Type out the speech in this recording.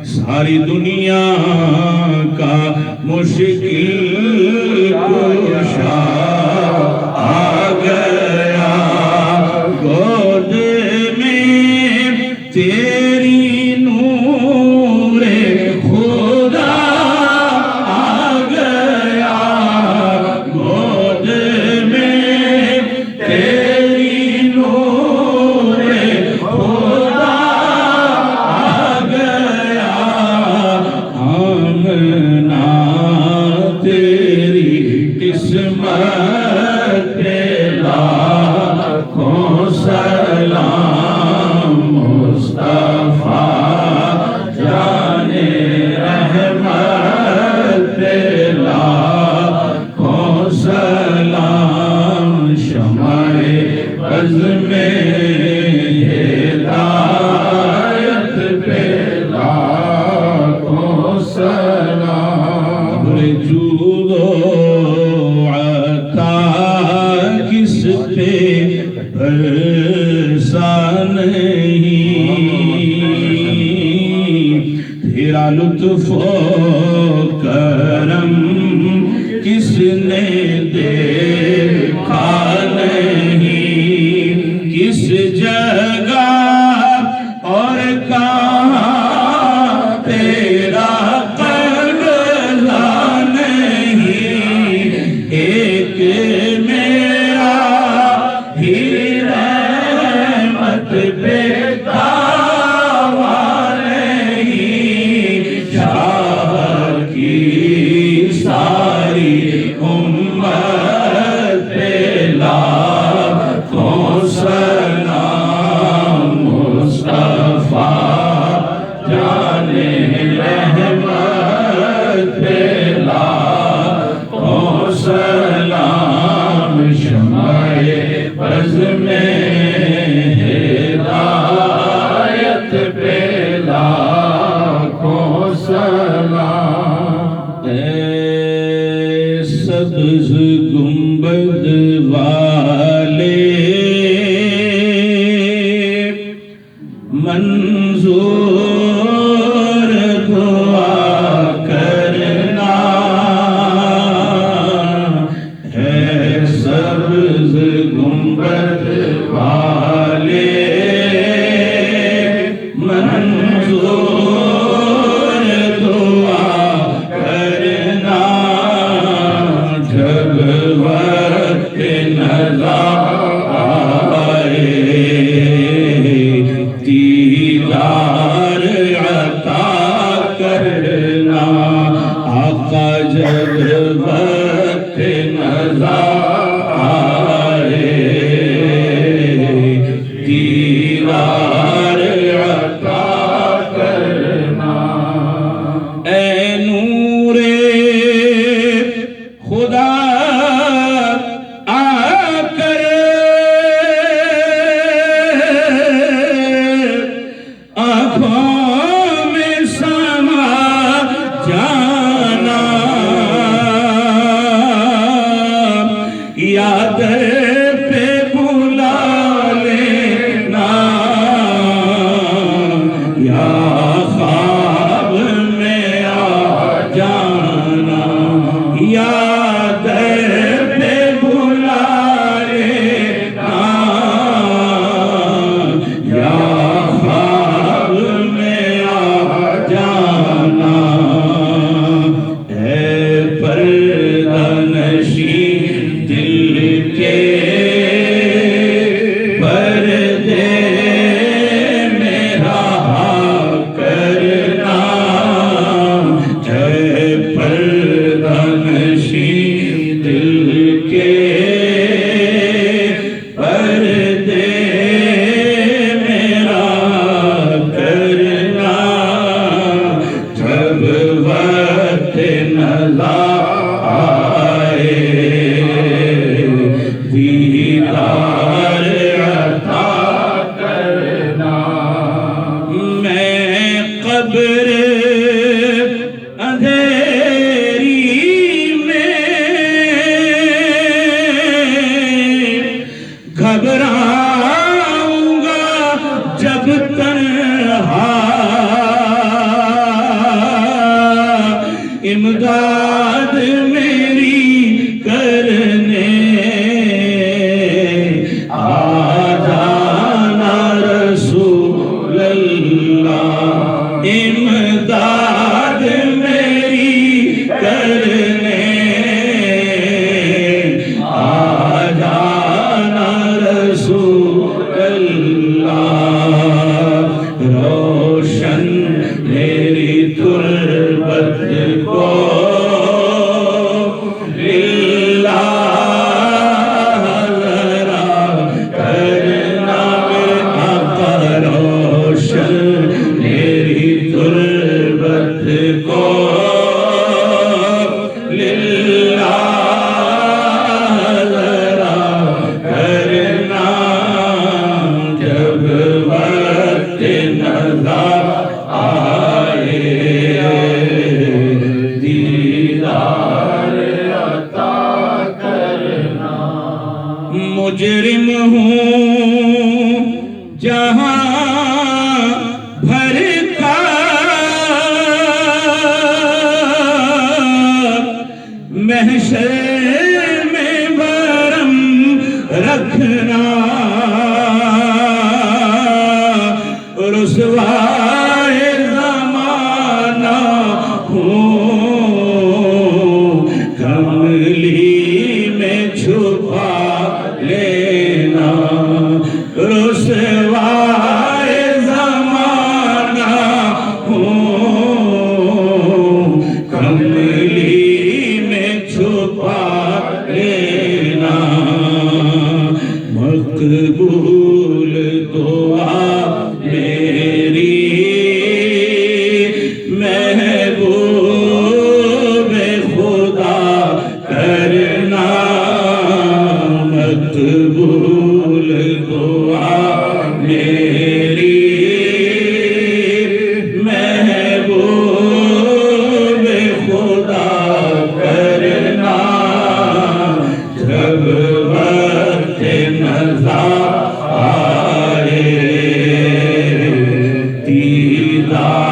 ساری دنیا کا مشکل کشا آ گیا، گود میں تیری نور خدا آ گیا، گود میں تیری نور خدا آ گیا، آمنا تیری قسمت پہ لاکھوں سلام، مصطفیٰ جان رحمت پہ لاکھوں سلام، شمع بز میں ہدایت پہ لاکھوں سلام، جود و عطا کس پہ احسان نہیں، تیرا لطف و کرم کس نے دیکھا نہیں، کس جگہ اور کہاں تیرا قبضہ نہیں، ایک میرا ہی رحمت پہ دعویٰ نہیں، شاہ کی ساری امت پہ لاکھوں سلام، مصطفیٰ جان رحمت پہ لاکھوں سلام، شمع بز میں ہدایت پہ لاکھوں سلام، اے سبز گنبد والے منظور دعا کرنا، اے سبز گنبد والے منظور دعا کرنا، جب وقت نظر آئے دیدار عطا کرنا، آقا جب وقت نظر آئے دیدار عطا کرنا، اے نور خدا آ کر آنکھوں میں سما جانا، یاد پہ بلا لینا، یا خواب میں آ جانا، یاد پہ بلا لینا، یا خواب میں آ جانا، اے پردہ نشین دل کے پردے میں رہا کرنا، اے پردہ نشین دل کے پردے میں رہا کرنا، جب وقت نظر آئے دیدار عطا کرنا، میں قبر اندھیری میں گھبراؤں گا جب تنہا امداد میری کرنے آ جانا رسول اللہ، امداد میری کرنے آ جانا رسول اللہ، روشن میری تربت کو للہ ذرا کرنا، آقا روشن میری تربت کو للہ ذرا کرنا، جب وقت نظر آئے دیدار عطا کرنا۔ مجرم ہوں جہاں بھر کا، محشر میں برم رکھنا، رسوائے زمانہ ہوں، کملی میں چھپا لینا، رسوائے زمانہ ہوں، کملی میں چھپا لینا، مقبول دعا میری محبوب خدا کرنا، مقبول دعا میری محبوب خدا کرنا، جب وقت نظر آئے دیدار